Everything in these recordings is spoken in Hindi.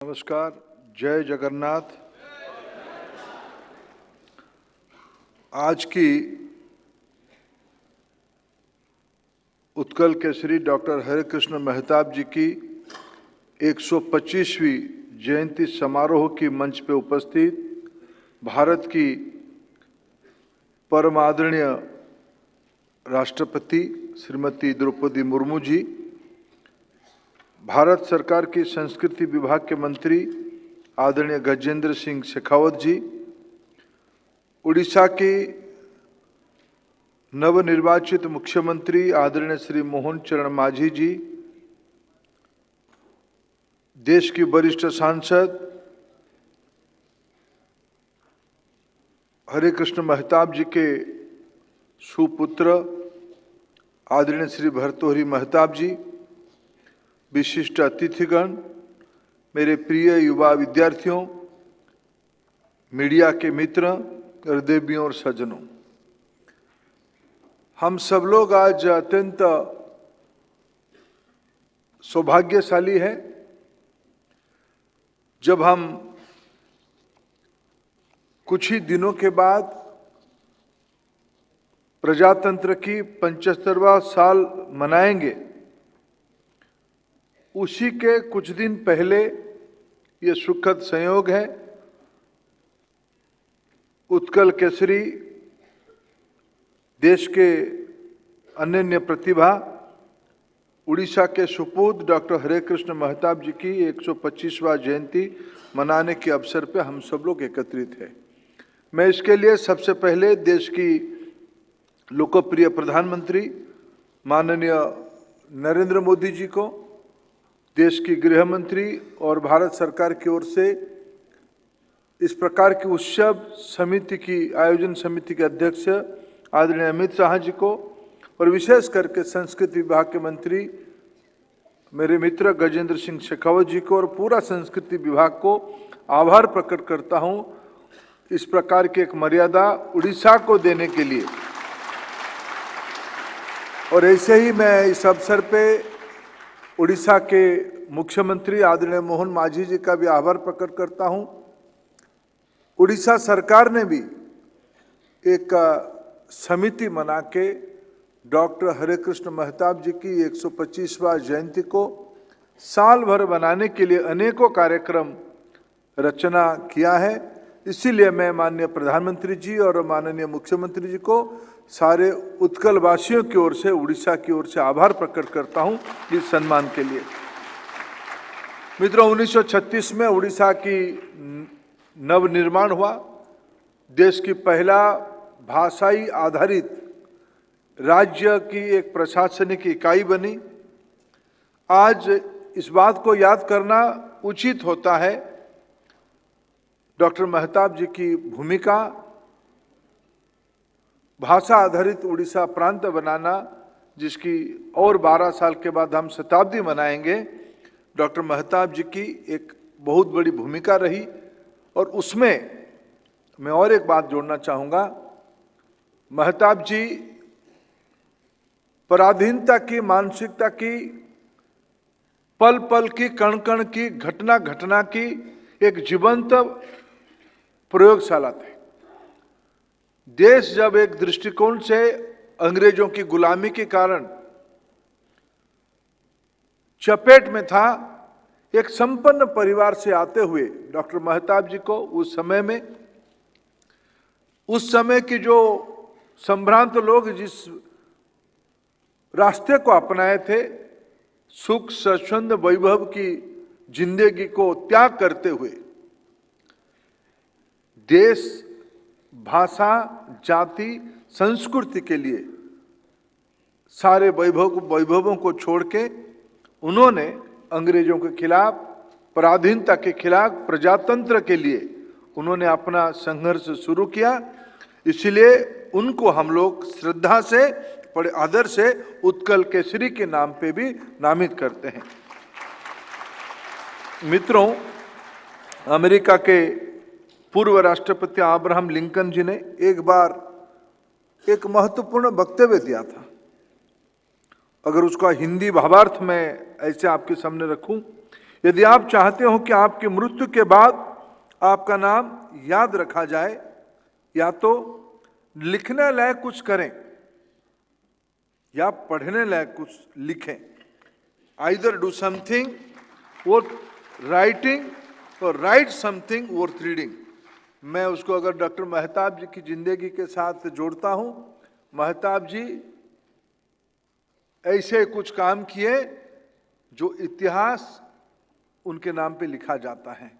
नमस्कार, जय जगन्नाथ। आज की उत्कल केसरी डॉक्टर हरिकृष्ण मेहताब जी की 125वीं जयंती समारोह की मंच पे उपस्थित भारत की परम आदरणीय राष्ट्रपति श्रीमती द्रौपदी मुर्मू जी, भारत सरकार की संस्कृति विभाग के मंत्री आदरणीय गजेंद्र सिंह शेखावत जी, उड़ीसा की नवनिर्वाचित मुख्यमंत्री आदरणीय श्री मोहन चरण मांझी जी, देश की वरिष्ठ सांसद हरिकृष्ण मेहताब जी के सुपुत्र आदरणीय श्री भर्तृहरि मेहताब जी, विशिष्ट अतिथिगण, मेरे प्रिय युवा विद्यार्थियों, मीडिया के मित्र, हृदयवियों और सज्जनों, हम सब लोग आज अत्यंत सौभाग्यशाली हैं जब हम कुछ ही दिनों के बाद प्रजातंत्र की 75वां साल मनाएंगे। उसी के कुछ दिन पहले ये सुखद संयोग है, उत्कल केसरी देश के अनन्य प्रतिभा उड़ीसा के सुपुत्र डॉक्टर हरिकृष्ण मेहताब जी की 125वां जयंती मनाने के अवसर पर हम सब लोग एकत्रित हैं। मैं इसके लिए सबसे पहले देश की लोकप्रिय प्रधानमंत्री माननीय नरेंद्र मोदी जी को, देश की गृह मंत्री और भारत सरकार की ओर से इस प्रकार की उत्सव समिति की आयोजन समिति के अध्यक्ष आदरणीय अमित शाह जी को और विशेष करके संस्कृति विभाग के मंत्री मेरे मित्र गजेंद्र सिंह शेखावत जी को और पूरा संस्कृति विभाग को आभार प्रकट करता हूं इस प्रकार की एक मर्यादा उड़ीसा को देने के लिए। और ऐसे ही मैं इस अवसर पे उड़ीसा के मुख्यमंत्री आदरणीय मोहन मांझी जी का भी आभार प्रकट करता हूं। उड़ीसा सरकार ने भी एक समिति बना के डॉक्टर हरिकृष्ण मेहताब जी की 125वां जयंती को साल भर बनाने के लिए अनेकों कार्यक्रम रचना किया है। इसीलिए मैं माननीय प्रधानमंत्री जी और माननीय मुख्यमंत्री जी को सारे उत्कल वासियों की ओर से, उड़ीसा की ओर से आभार प्रकट करता हूं इस सम्मान के लिए। मित्रों, 1936 में उड़ीसा की नवनिर्माण हुआ। देश की पहला भाषाई आधारित राज्य की एक प्रशासनिक इकाई बनी। आज इस बात को याद करना उचित होता है, डॉक्टर मेहताब जी की भूमिका भाषा आधारित उड़ीसा प्रांत बनाना, जिसकी और 12 साल के बाद हम शताब्दी मनाएंगे। डॉक्टर मेहताब जी की एक बहुत बड़ी भूमिका रही और उसमें मैं और एक बात जोड़ना चाहूँगा। मेहताब जी पराधीनता की मानसिकता की, पल पल की, कण कण की, घटना घटना की एक जीवंत प्रयोगशाला थे। देश जब एक दृष्टिकोण से अंग्रेजों की गुलामी के कारण चपेट में था, एक संपन्न परिवार से आते हुए डॉक्टर मेहताब जी को उस समय की जो संभ्रांत लोग जिस रास्ते को अपनाए थे, सुख स्वच्छंद वैभव की जिंदगी को त्याग करते हुए देश, भाषा, जाति, संस्कृति के लिए सारे वैभवों को छोड़ के उन्होंने अंग्रेजों के खिलाफ, पराधीनता के खिलाफ, प्रजातंत्र के लिए उन्होंने अपना संघर्ष शुरू किया। इसलिए उनको हम लोग श्रद्धा से, बड़े आदर से उत्कल केसरी के नाम पे भी नामित करते हैं। मित्रों, अमेरिका के पूर्व राष्ट्रपति अब्राहम लिंकन जी ने एक बार एक महत्वपूर्ण वक्तव्य दिया था। अगर उसका हिंदी भावार्थ में ऐसे आपके सामने रखूं, यदि आप चाहते हो कि आपकी मृत्यु के बाद आपका नाम याद रखा जाए, या तो लिखने लायक कुछ करें या पढ़ने लायक कुछ लिखें। Either do something worth writing और राइट समथिंग वर्थ रीडिंग। मैं उसको अगर डॉक्टर मेहताब जी की जिंदगी के साथ जोड़ता हूं, मेहताब जी ऐसे कुछ काम किए जो इतिहास उनके नाम पे लिखा जाता है।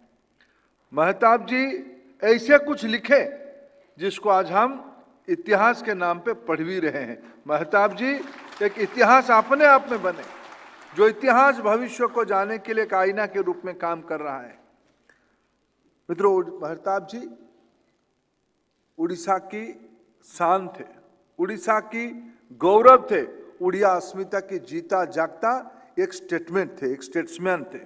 मेहताब जी ऐसे कुछ लिखे जिसको आज हम इतिहास के नाम पे पढ़ भी रहे हैं। मेहताब जी एक इतिहास अपने आप में बने, जो इतिहास भविष्य को जाने के लिए एक आईना के रूप में काम कर रहा है। मित्रों, मेहताब जी उड़ीसा की शान थे, उड़ीसा की गौरव थे, उड़िया अस्मिता की जीता जागता एक स्टेटमेंट थे, एक स्टेट्समैन थे।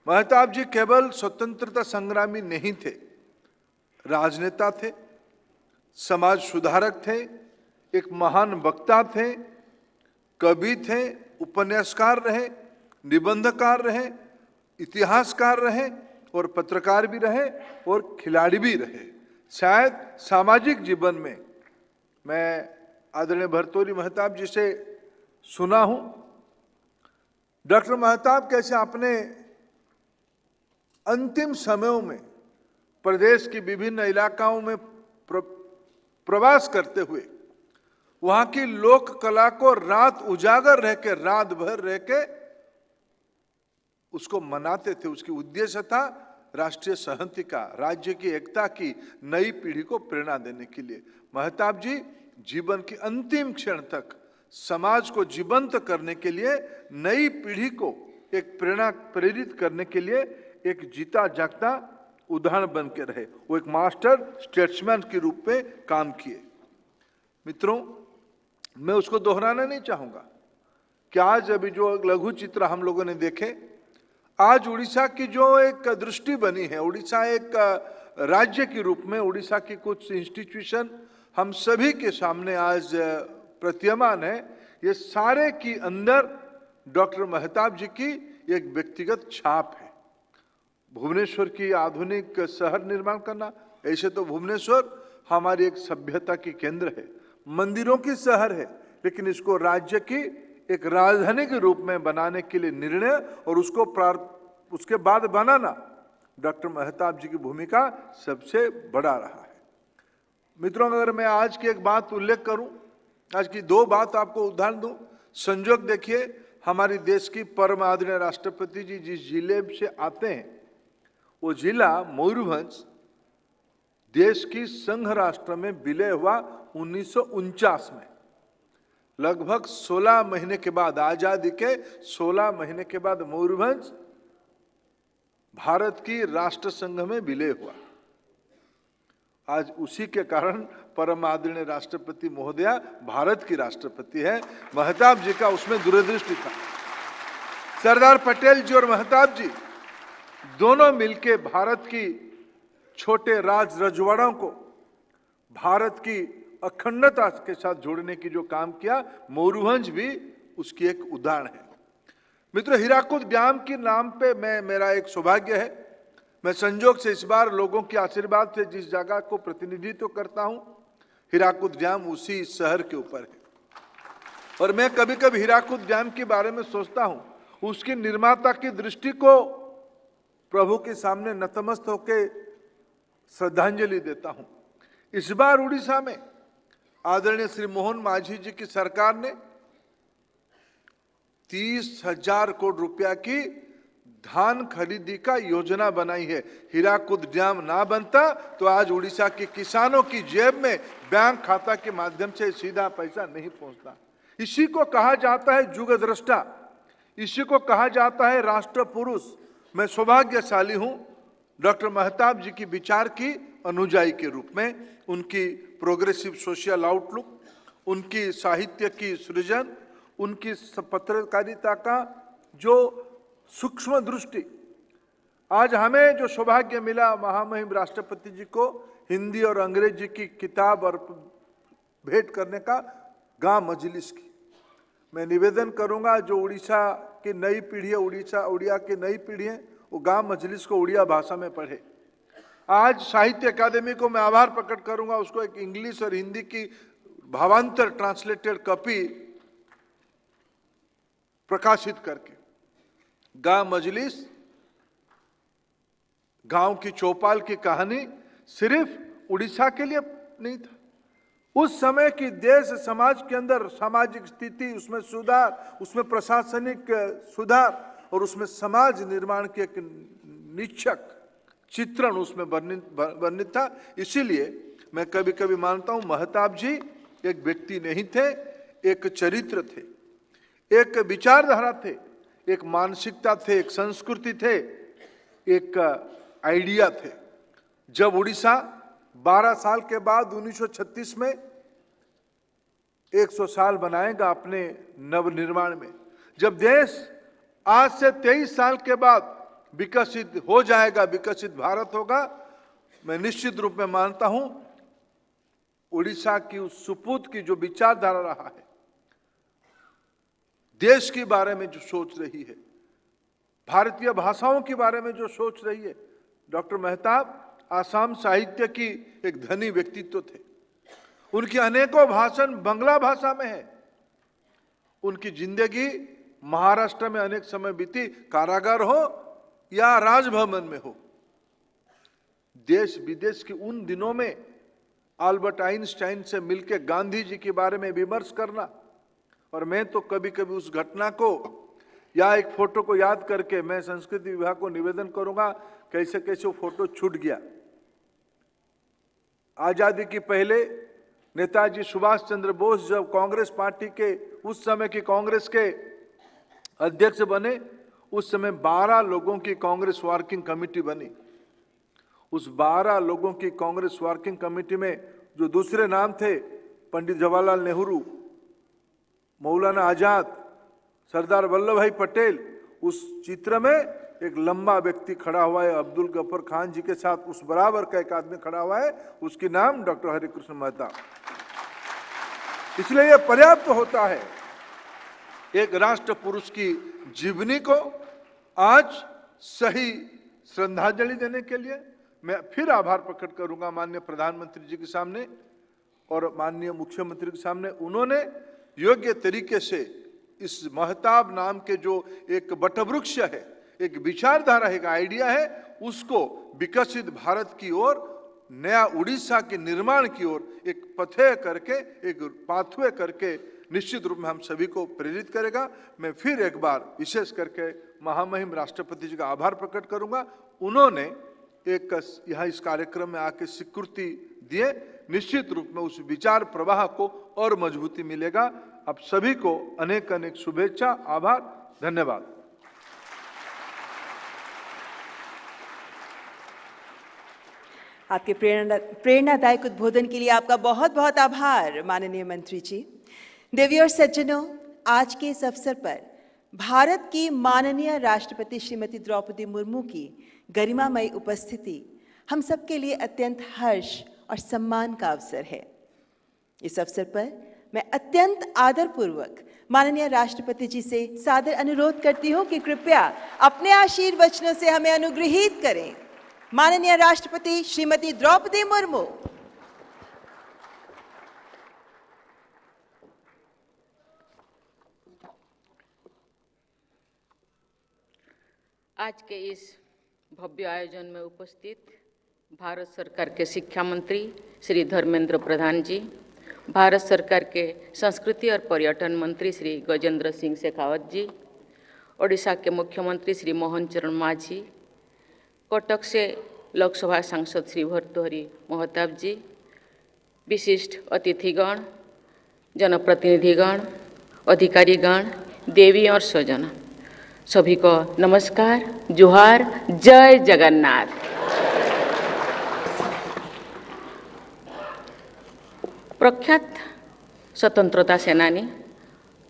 मेहताब जी केवल स्वतंत्रता संग्रामी नहीं थे, राजनेता थे, समाज सुधारक थे, एक महान वक्ता थे, कवि थे, उपन्यासकार रहे, निबंधकार रहे, इतिहासकार रहे और पत्रकार भी रहे और खिलाड़ी भी रहे। शायद सामाजिक जीवन में मैं आदरणीय भर्तृहरि मेहताब जी से सुना हूं, डॉक्टर मेहताब कैसे अपने अंतिम समयों में प्रदेश की विभिन्न इलाकाओं में प्रवास करते हुए वहां की लोक कला को रात उजागर रह के, रात भर रह के उसको मनाते थे। उसकी उद्देश्य था राष्ट्रीय संहति का, राज्य की एकता की, नई पीढ़ी को प्रेरणा देने के लिए। मेहताब जी जीवन की अंतिम क्षण तक समाज को जीवंत करने के लिए, नई पीढ़ी को एक प्रेरणा प्रेरित करने के लिए एक जीता जागता उदाहरण बन के रहे। वो एक मास्टर स्टेट्समैन के रूप में काम किए। मित्रों, मैं उसको दोहराना नहीं चाहूंगा कि आज अभी जो लघु चित्र हम लोगों ने देखे, आज उड़ीसा की जो एक दृष्टि बनी है, उड़ीसा एक राज्य के रूप में, उड़ीसा की कुछ इंस्टीट्यूशन हम सभी के सामने आज प्रतीयमान है, ये सारे की अंदर डॉक्टर मेहताब जी की एक व्यक्तिगत छाप है। भुवनेश्वर की आधुनिक शहर निर्माण करना, ऐसे तो भुवनेश्वर हमारी एक सभ्यता की केंद्र है, मंदिरों की शहर है, लेकिन इसको राज्य की एक राजधानी के रूप में बनाने के लिए निर्णय और उसके बाद बनाना डॉक्टर मेहताब जी की भूमिका सबसे बड़ा रहा है। मित्रों, अगर मैं आज की एक बात उल्लेख करूं, आज की दो बात आपको उदाहरण दूं। संजोग देखिए, हमारी देश की परम आदरणीय राष्ट्रपति जी जिस जिले से आते हैं, वो जिला मयूरभंज देश की संघ राष्ट्र में विलय हुआ 1949 में। लगभग 16 महीने के बाद, आजादी के 16 महीने के बाद मयूरभंज भारत की राष्ट्र संघ में विलय हुआ। आज उसी के कारण परम आदरणीय राष्ट्रपति महोदया भारत की राष्ट्रपति है। मेहताब जी का उसमें दूरदृष्टि था। सरदार पटेल जी और मेहताब जी दोनों मिलके भारत की छोटे राज रजवाड़ों को भारत की अखंडता के साथ जोड़ने की जो काम किया, मयूरभंज भी उसकी एक उदाहरण है। मित्रों, हीराकुद डैम के नाम पे मेरा एक सौभाग्य है, मैं संजोग से इस बार लोगों के आशीर्वाद से जिस जगह को प्रतिनिधित्व करता हूं, हीराकुद डैम उसी शहर के ऊपर है। और मैं कभी कभी हीराकुद डैम के बारे में सोचता हूं, उसके निर्माता की दृष्टि को प्रभु के सामने नतमस्तक होकर श्रद्धांजलि देता हूं। इस बार उड़ीसा में आदरणीय श्री मोहन मांझी जी की सरकार ने 30,000 करोड़ रुपया की धान खरीदी का योजना बनाई है। हीराकुद डैम ना बनता तो आज उड़ीसा के किसानों की जेब में बैंक खाता के माध्यम से सीधा पैसा नहीं पहुंचता। इसी को कहा जाता है जुगद्रष्टा, इसी को कहा जाता है राष्ट्र पुरुष। मैं सौभाग्यशाली हूं डॉक्टर मेहताब जी की विचार की अनुयायी के रूप में, उनकी प्रोग्रेसिव सोशल आउटलुक, उनकी साहित्य की सृजन, उनकी पत्रकारिता का जो सूक्ष्म दृष्टि। आज हमें जो सौभाग्य मिला महामहिम राष्ट्रपति जी को हिंदी और अंग्रेजी की किताब और भेंट करने का, गांव मजलिस की, मैं निवेदन करूंगा जो उड़ीसा की नई पीढ़ी है, उड़िया की नई पीढ़ी है, वो गा मजलिस को उड़िया भाषा में पढ़े। आज साहित्य अकादमी को मैं आभार प्रकट करूंगा, उसको एक इंग्लिश और हिंदी की भावांतर ट्रांसलेटेड कॉपी प्रकाशित करके। गा मजलिस, गांव की चौपाल की कहानी सिर्फ उड़ीसा के लिए नहीं था। उस समय की देश समाज के अंदर सामाजिक स्थिति, उसमें सुधार, उसमें प्रशासनिक सुधार और उसमें समाज निर्माण की एक निश्चक चित्रण उसमें वर्णित था। इसीलिए मैं कभी कभी मानता हूं महताब जी एक व्यक्ति नहीं थे, एक चरित्र थे, एक विचारधारा थे, एक मानसिकता थे, एक संस्कृति थे, एक आइडिया थे। जब उड़ीसा 12 साल के बाद 1936 में 100 साल बनाएगा अपने नवनिर्माण में, जब देश आज से 23 साल के बाद विकसित हो जाएगा, विकसित भारत होगा, मैं निश्चित रूप में मानता हूं उड़ीसा की उस सुपूत की जो विचारधारा रहा है, देश के बारे में जो सोच रही है, भारतीय भाषाओं के बारे में जो सोच रही है, डॉक्टर मेहताब आसाम साहित्य की एक धनी व्यक्तित्व थे। उनकी अनेकों भाषण बंगला भाषा में है। उनकी जिंदगी महाराष्ट्र में अनेक समय बीती, कारागार हो या राजभवन में हो। देश विदेश के उन दिनों में अल्बर्ट आइंस्टाइन से मिलकर गांधी जी के बारे में विमर्श करना, और मैं तो कभी कभी उस घटना को या एक फोटो को याद करके मैं संस्कृति विभाग को निवेदन करूंगा कैसे कैसे वो फोटो छूट गया। आजादी के पहले नेताजी सुभाष चंद्र बोस जब कांग्रेस पार्टी के, उस समय की कांग्रेस के अध्यक्ष बने, उस समय 12 लोगों की कांग्रेस वर्किंग कमेटी बनी। उस 12 लोगों की कांग्रेस वर्किंग कमेटी में जो दूसरे नाम थे, पंडित जवाहरलाल नेहरू, मौलाना आजाद, सरदार वल्लभ भाई पटेल, उस चित्र में एक लंबा व्यक्ति खड़ा हुआ है, अब्दुल गफर खान जी के साथ उस बराबर का एक आदमी खड़ा हुआ है, उसकी नाम डॉक्टर हरिकृष्ण मेहता। इसलिए यह पर्याप्त होता है एक राष्ट्र पुरुष की जीवनी को आज सही श्रद्धांजलि देने के लिए। मैं फिर आभार प्रकट करूंगा माननीय प्रधानमंत्री जी के सामने और माननीय मुख्यमंत्री के सामने। उन्होंने योग्य तरीके से इस महताब नाम के जो एक वटवृक्ष है, एक विचारधारा है, एक आइडिया है, उसको विकसित भारत की ओर, नया उड़ीसा के निर्माण की ओर एक पथ्य करके, एक पाथवे करके निश्चित रूप में हम सभी को प्रेरित करेगा। मैं फिर एक बार विशेष करके महामहिम राष्ट्रपति जी का आभार प्रकट करूंगा। उन्होंने एक यहाँ इस कार्यक्रम में आके स्वीकृति दिए, निश्चित रूप में उस विचार प्रवाह को और मजबूती मिलेगा। आप सभी को अनेक अनेक शुभेच्छा, आभार, धन्यवाद। आपके प्रेरणादायक उद्बोधन के लिए आपका बहुत बहुत आभार माननीय मंत्री जी। देवी और सज्जनों, आज के इस अवसर पर भारत की माननीय राष्ट्रपति श्रीमती द्रौपदी मुर्मू की गरिमामयी उपस्थिति हम सबके लिए अत्यंत हर्ष और सम्मान का अवसर है। इस अवसर पर मैं अत्यंत आदरपूर्वक माननीय राष्ट्रपति जी से सादर अनुरोध करती हूं कि कृपया अपने आशीर्वचनों से हमें अनुग्रहित करें। माननीय राष्ट्रपति श्रीमती द्रौपदी मुर्मू। आज के इस भव्य आयोजन में उपस्थित भारत सरकार के शिक्षा मंत्री श्री धर्मेंद्र प्रधान जी, भारत सरकार के संस्कृति और पर्यटन मंत्री श्री गजेंद्र सिंह शेखावत जी, ओडिशा के मुख्यमंत्री श्री मोहन चरण मांझी, कटक से लोकसभा सांसद श्री भर्तृहरि महताब जी, विशिष्ट अतिथिगण, जनप्रतिनिधिगण, अधिकारीगण, देवी और स्वजन, सभी को नमस्कार, जोहार, जय जगन्नाथ। प्रख्यात स्वतंत्रता सेनानी,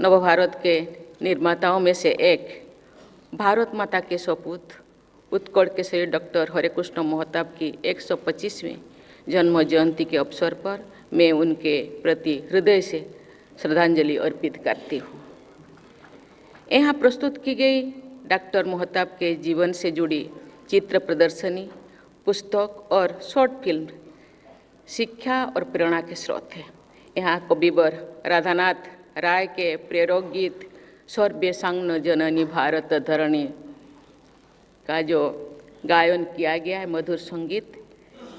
नवभारत के निर्माताओं में से एक, भारत माता के सपूत, उत्कल केसरी डॉक्टर हरिकृष्ण महताब की 125वीं जन्म जयंती के अवसर पर मैं उनके प्रति हृदय से श्रद्धांजलि अर्पित करती हूँ। यहाँ प्रस्तुत की गई डॉक्टर मोहताब के जीवन से जुड़ी चित्र प्रदर्शनी, पुस्तक और शॉर्ट फिल्म शिक्षा और प्रेरणा के स्रोत है। यहाँ कविवर राधानाथ राय के प्रेरक गीत सर्वे सांग जननी भारत धरणी का जो गायन किया गया है, मधुर संगीत,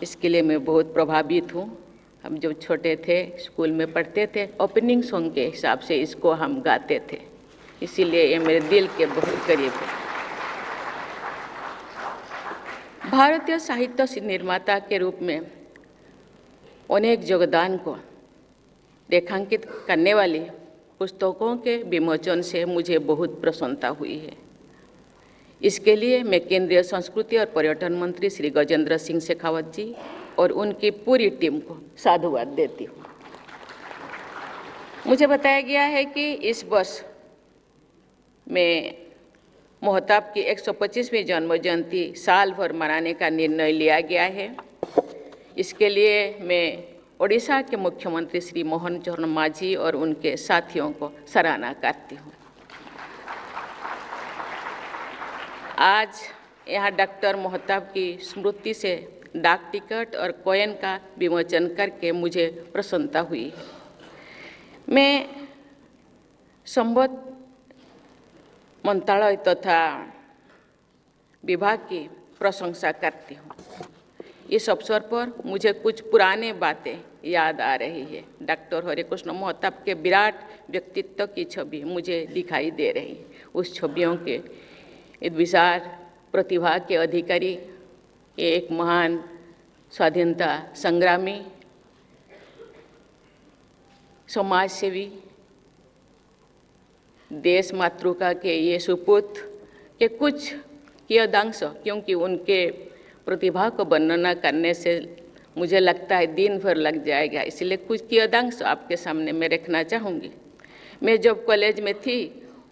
इसके लिए मैं बहुत प्रभावित हूँ। हम जब छोटे थे, स्कूल में पढ़ते थे, ओपनिंग सॉन्ग के हिसाब से इसको हम गाते थे, इसीलिए ये मेरे दिल के बहुत करीब है। भारतीय साहित्य निर्माता के रूप में अनेक योगदान को रेखांकित करने वाली पुस्तकों के विमोचन से मुझे बहुत प्रसन्नता हुई है। इसके लिए मैं केंद्रीय संस्कृति और पर्यटन मंत्री श्री गजेंद्र सिंह शेखावत जी और उनकी पूरी टीम को साधुवाद देती हूँ। मुझे बताया गया है कि इस वर्ष में मोहताब की 125वीं जन्म जयंती साल भर मनाने का निर्णय लिया गया है। इसके लिए मैं ओडिशा के मुख्यमंत्री श्री मोहन चरण मांझी और उनके साथियों को सराहना करती हूँ। आज यहाँ डॉक्टर मोहताब की स्मृति से डाक टिकट और कॉइन का विमोचन करके मुझे प्रसन्नता हुई है। मैं संबद्ध मंत्रालय तथा विभाग की प्रशंसा करती हूँ। इस अवसर पर मुझे कुछ पुराने बातें याद आ रही है। डॉक्टर हरिकृष्ण मोहताब के विराट व्यक्तित्व की छवि मुझे दिखाई दे रही है। उस छवियों के विशाल प्रतिभा के अधिकारी, एक महान स्वाधीनता संग्रामी, समाज सेवी, देश मातृका के ये सुपुत्र के कुछ कियदांश, क्योंकि उनके प्रतिभा को वर्णना करने से मुझे लगता है दिन भर लग जाएगा, इसलिए कुछ कियदांश आपके सामने मैं रखना चाहूँगी। मैं जब कॉलेज में थी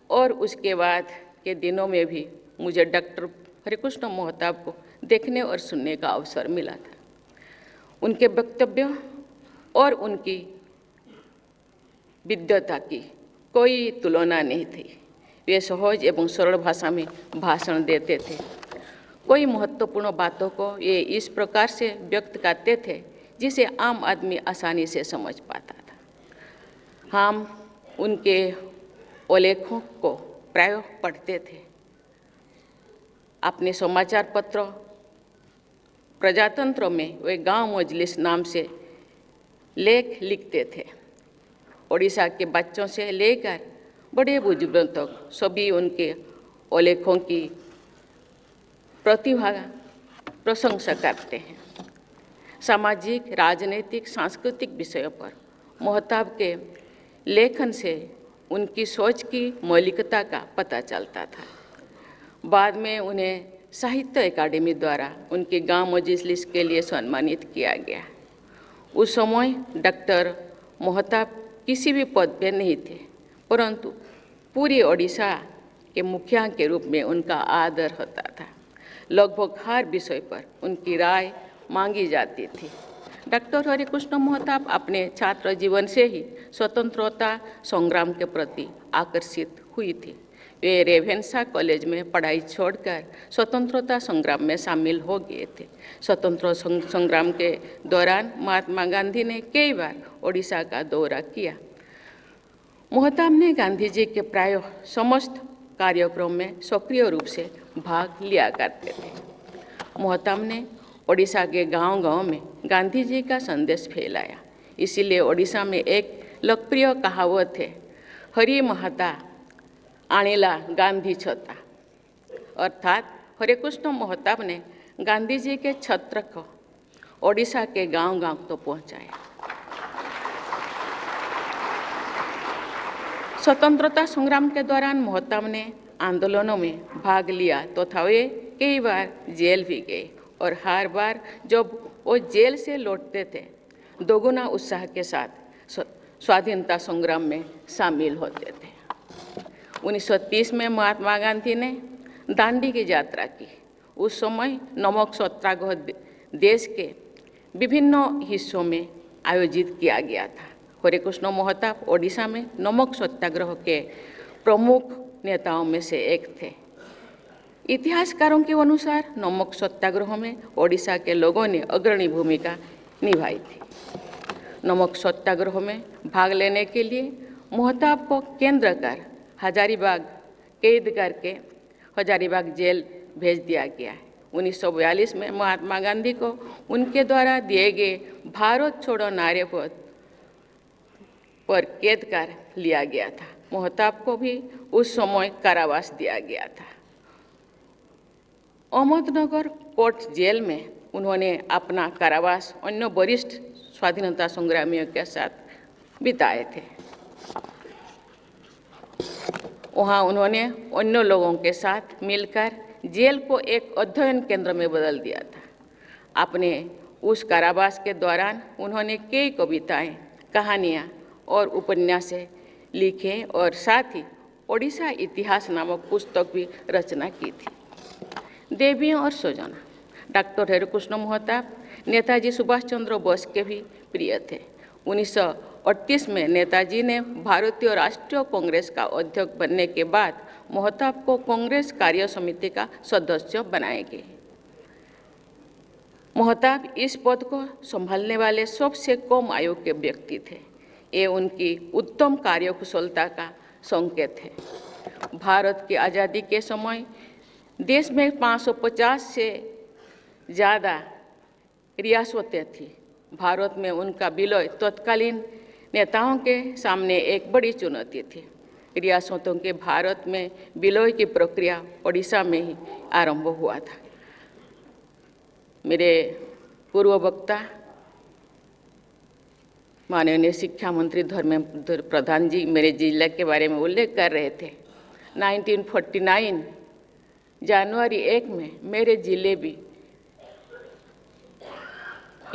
और उसके बाद के दिनों में भी मुझे डॉक्टर हरिकृष्ण मोहताब को देखने और सुनने का अवसर मिला था। उनके वक्तव्य और उनकी विद्वता की कोई तुलना नहीं थी। वे सहज एवं सरल भाषा में भाषण देते थे। कोई महत्वपूर्ण बातों को ये इस प्रकार से व्यक्त करते थे जिसे आम आदमी आसानी से समझ पाता था। हम उनके उल्लेखों को प्रायः पढ़ते थे। अपने समाचार पत्र प्रजातंत्र में वे गांव मजलिस नाम से लेख लिखते थे। ओडिशा के बच्चों से लेकर बड़े बुजुर्गों तक सभी उनके उल्लेखों की प्रतिभा प्रशंसा करते हैं। सामाजिक, राजनीतिक, सांस्कृतिक विषयों पर मोहताब के लेखन से उनकी सोच की मौलिकता का पता चलता था। बाद में उन्हें साहित्य अकादमी द्वारा उनके गांव मजलिस के लिए सम्मानित किया गया। उस समय डॉक्टर मोहताब किसी भी पद पर नहीं थे, परंतु पूरे ओडिशा के मुखिया के रूप में उनका आदर होता था। लगभग हर विषय पर उनकी राय मांगी जाती थी। डॉक्टर हरिकृष्ण मोहताब अपने छात्र जीवन से ही स्वतंत्रता संग्राम के प्रति आकर्षित हुई थी। वे रेवेन्सा कॉलेज में पढ़ाई छोड़कर स्वतंत्रता संग्राम में शामिल हो गए थे। स्वतंत्रता संग्राम के दौरान महात्मा गांधी ने कई बार ओडिशा का दौरा किया। मोहताब ने गांधी जी के प्रायः समस्त कार्यक्रम में सक्रिय रूप से भाग लिया करते थे। मोहताब ने ओडिशा के गांव-गांव में गांधी जी का संदेश फैलाया। इसीलिए ओडिशा में एक लोकप्रिय कहावत है, हरि महता आनिला गांधी छता, अर्थात हरिकृष्ण मोहताब ने गांधी जी के छत्र को ओडिशा के गांव-गांव तो पहुंचाया। स्वतंत्रता संग्राम के दौरान मोहताब ने आंदोलनों में भाग लिया तथा वे कई बार जेल भी गए और हर बार जब वो जेल से लौटते थे दोगुना उत्साह के साथ स्वाधीनता संग्राम में शामिल होते थे। 1930 में महात्मा गांधी ने दांडी की यात्रा की। उस समय नमक सत्याग्रह देश के विभिन्न हिस्सों में आयोजित किया गया था। हरिकृष्ण मोहताब ओडिशा में नमक सत्याग्रह के प्रमुख नेताओं में से एक थे। इतिहासकारों के अनुसार नमक सत्याग्रह में ओडिशा के लोगों ने अग्रणी भूमिका निभाई थी। नमक सत्याग्रह में भाग लेने के लिए मोहताब को केंद्र कर हजारीबाग कैद करके हजारीबाग जेल भेज दिया गया है। 1942 में महात्मा गांधी को उनके द्वारा दिए गए भारत छोड़ो नारे पर कैद कर लिया गया था। मोहताब को भी उस समय कारावास दिया गया था। अहमदनगर कोर्ट जेल में उन्होंने अपना कारावास अन्य वरिष्ठ स्वाधीनता संग्रामियों के साथ बिताए थे। वहाँ उन्होंने अन्य लोगों के साथ मिलकर जेल को एक अध्ययन केंद्र में बदल दिया था। अपने उस कारावास के दौरान उन्होंने कई कविताएं, कहानियाँ और उपन्यास लिखे और साथ ही ओडिशा इतिहास नामक पुस्तक भी रचना की थी। देवियों और स्वजन। डॉक्टर हरिकृष्ण मोहताब नेताजी सुभाष चंद्र बोस के भी प्रिय थे। 1938 में नेताजी ने भारतीय राष्ट्रीय कांग्रेस का अध्यक्ष बनने के बाद मोहताब को कांग्रेस कार्य समिति का सदस्य बनाए गए। मोहताब इस पद को संभालने वाले सबसे कम आयु के व्यक्ति थे। ये उनकी उत्तम कार्यकुशलता का संकेत है। भारत की आज़ादी के समय देश में 550 से ज़्यादा रियासतें थीं। भारत में उनका विलय तत्कालीन नेताओं के सामने एक बड़ी चुनौती थी। रियासतों के भारत में विलय की प्रक्रिया ओडिशा में ही आरंभ हुआ था। मेरे पूर्व वक्ता माननीय शिक्षा मंत्री धर्मेंद्र प्रधान जी मेरे जिले के बारे में उल्लेख कर रहे थे। 1949 जनवरी 1 में मेरे जिले भी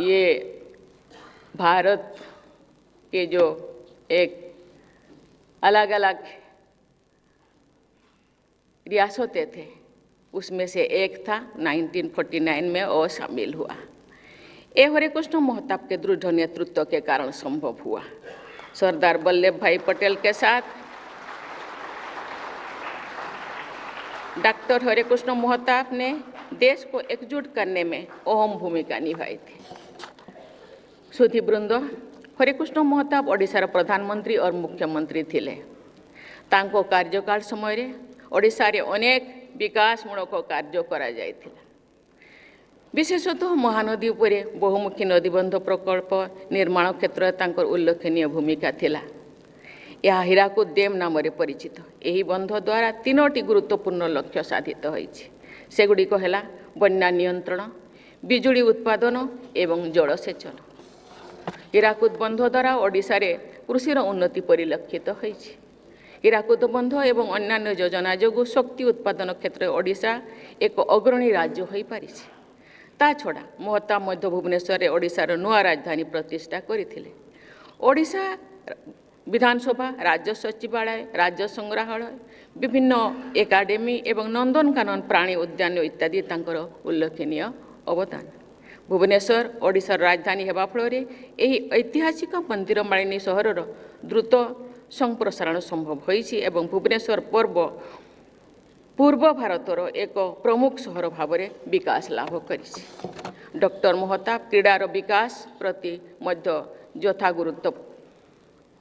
ये भारत के जो एक अलग अलग रियासतें थे उसमें से एक था। 1949 में वो शामिल हुआ। ये हरिकृष्ण मोहताब के दृढ़ नेतृत्व के कारण संभव हुआ। सरदार वल्लभ भाई पटेल के साथ डॉक्टर हरिकृष्ण मोहताब ने देश को एकजुट करने में अहम भूमिका निभाई थी। सुधी वृंद, हरिकृष्ण मोहताब ओडिशार प्रधानमंत्री और मुख्यमंत्री थिले। तांको कार्यकाल समय ओडिशारे अनेक विकासमूलक कार्य करा जायथिला। विशेषतः महानदी उपरे बहुमुखी नदीबंध प्रकल्प निर्माण क्षेत्र तांकर उल्लेखनीय भूमिका थिला। यह हीराकुद डैम नाम परिचित। यही बंध द्वारा 3टी गुरुत्वपूर्ण लक्ष्य साधित होइछि। सेगुड़िक है बन्या नियंत्रण, बिजुली उत्पादन एवं जलसेचन। हीराकुद बंध द्वारा ओडिशा रे कृषिर उन्नति परिलक्षित होइछि। हीराकुद बंध एवं अन्यान्य योजना जोगु शक्ति उत्पादन क्षेत्र ओडिशा एक अग्रणी राज्य होई पारिछि। ता छड़ा मोहताब मध्य भुवनेश्वर ओडिशार नुआ राजधानी प्रतिष्ठा करथिले। ओडिशा विधानसभा, राज्य सचिवालय, राज्य संग्रहालय, विभिन्न एकाडेमी एवं नंदनकानन प्राणी उद्यान इत्यादि तांकर उल्लेखनीय अवदान। भुवनेश्वर ओडिशार राजधानी हेबा फल यही ऐतिहासिक मंदिर मालिनी सहरर द्रुत संप्रसारण संभव होइछि एवं भुवनेश्वर पूर्व भारतर एक प्रमुख सहर भाव में विकास लाभ करिछि। डॉक्टर मोहताब क्रीडार विकास प्रति मध्य यथा गुरुत्व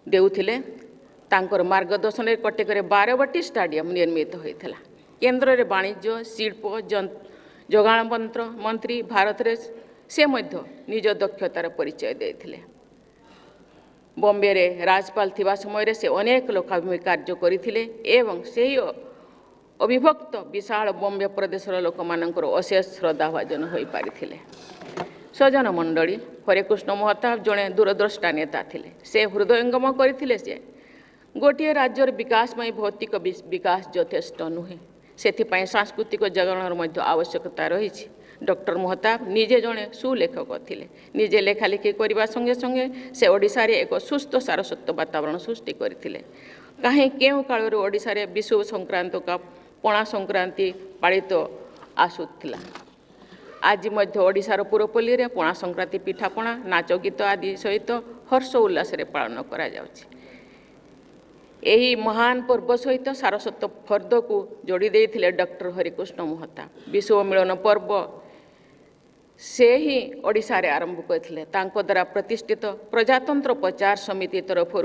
देउथिले। तांकर मार्गदर्शन कटक 12 स्टाडियम निर्मित होइथिला। केंद्र रे वाणिज्य, शिल्प, जोगाण मंत्री भारत रे से मध्य निज दक्षतार परिचय देथिले। बॉम्बे रे राज्यपाल थिबा समय से अनेक लोकाभिमुखी कार्य करथिले एवं सेही अविभक्त विशाल बॉम्बे प्रदेशर लोक मानकर अशेष श्रद्धाभाजन हो पारिथिले। स्वजन मंडली, हरिकृष्ण मोहताब जड़े दूरद्रष्टा नेता थिले। से हृदयंगम करथिले जे गोटे राज्यर विकास में भौतिक विकास यथेष्ट नुहे, सेथिपाई सांस्कृतिक जगरणर मध्य आवश्यकता रही। डॉक्टर मोहताब निजे जड़े सुलेखक थिले। निजे लेखालेखी करने संगे संगे से ओडिशा रे एक सुस्थ सारस्वत वातावरण सृष्टि करथिले। कहीं केउ काल ओडिशा रे विषुव संक्रांत का पणा संक्रांति पालित आसुथिला। आज मध्य ओडिशार पुरपल्ली रे पणा संक्रांति पिठापणा, नाच गीत आदि सहित हर्ष उल्लास रे पालन करा जाउछि। यही महान पर्व सहित सारस्वत फर्द को जोड़ी देते डॉक्टर हरिकृष्ण महताब। विश्व मिलन पर्व से ही ओडिशा रे आरंभ करथिले। तांको द्वारा प्रतिष्ठित प्रजातंत्र प्रचार समिति तरफ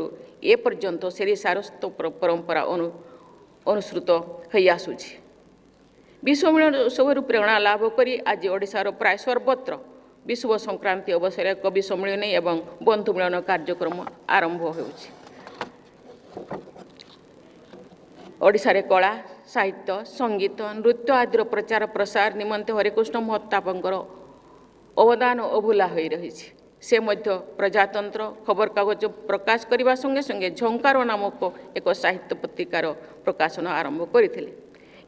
ए पर्यंत श्री सारस्वत परंपरा अनुसृत होई आसुछि। विश्व मिलन उत्सव प्रेरणा लाभ करी आज ओडिशार प्राय सर्वत्र विश्व संक्रांति अवसर कवि सम्मेलन एवं बंधु मिलन कार्यक्रम आरंभ होउछि। ओडिशा रे कला साहित्य संगीत नृत्य आदि प्रचार प्रसार निमंते हरिकृष्ण महताबंकर अवदान अभूला हो रही। से मध्य प्रजातंत्र खबर कागज प्रकाश करने संगे संगे झंकार नामक एक साहित्य पत्रिकार प्रकाशन आरंभ करथिले।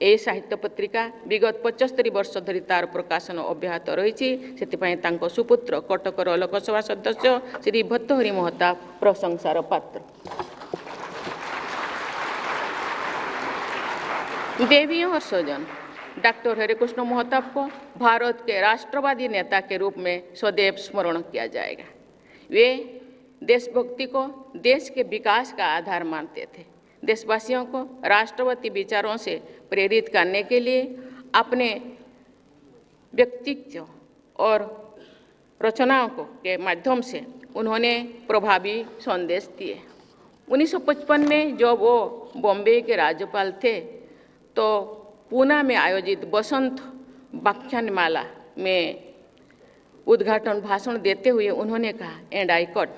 ए साहित्य पत्रिका विगत 75 वर्ष धरी तार प्रकाशन अब्याहत रही। से तांको सुपुत्र कटकर लोकसभा सदस्य श्री भर्तृहरि महताब प्रशंसार पात्र। देवी और सजन डॉक्टर हरिकृष्ण महताब को भारत के राष्ट्रवादी नेता के रूप में सदैव स्मरण किया जाएगा। वे देशभक्ति को देश के विकास का आधार मानते थे। देशवासियों को राष्ट्रवादी विचारों से प्रेरित करने के लिए अपने व्यक्तित्व और रचनाओं के माध्यम से उन्होंने प्रभावी संदेश दिए। 1955 में जब वो बॉम्बे के राज्यपाल थे तो पूना में आयोजित बसंत व्याख्यानमाला में उद्घाटन भाषण देते हुए उन्होंने कहा, and I quote,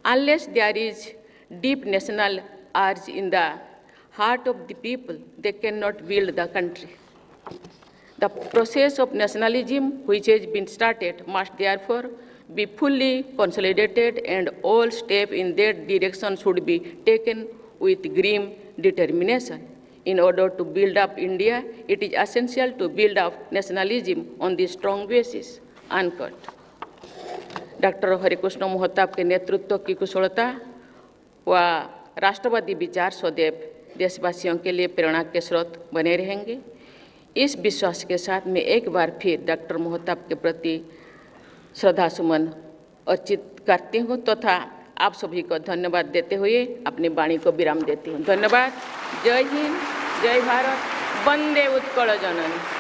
unless there is deep national urge in the heart of the people they can not build the country. The process of nationalism which has been started must therefore be fully consolidated and all steps in that direction should be taken with grim determination. In order to build up India, it is essential to build up nationalism on the strong basis. Unquote. Doctor Harekrushna Mahtab के नेतृत्व की कुशलता व राष्ट्रवादी विचार सदैव देशवासियों के लिए प्रेरणा के स्रोत बने रहेंगे। इस विश्वास के साथ मैं एक बार फिर डॉक्टर महताब के प्रति श्रद्धा सुमन अर्चित करती हूँ तथा आप सभी को धन्यवाद देते हुए अपनी वाणी को विराम देती हूँ। धन्यवाद। जय हिंद, जय भारत, वंदे उत्कल जननी।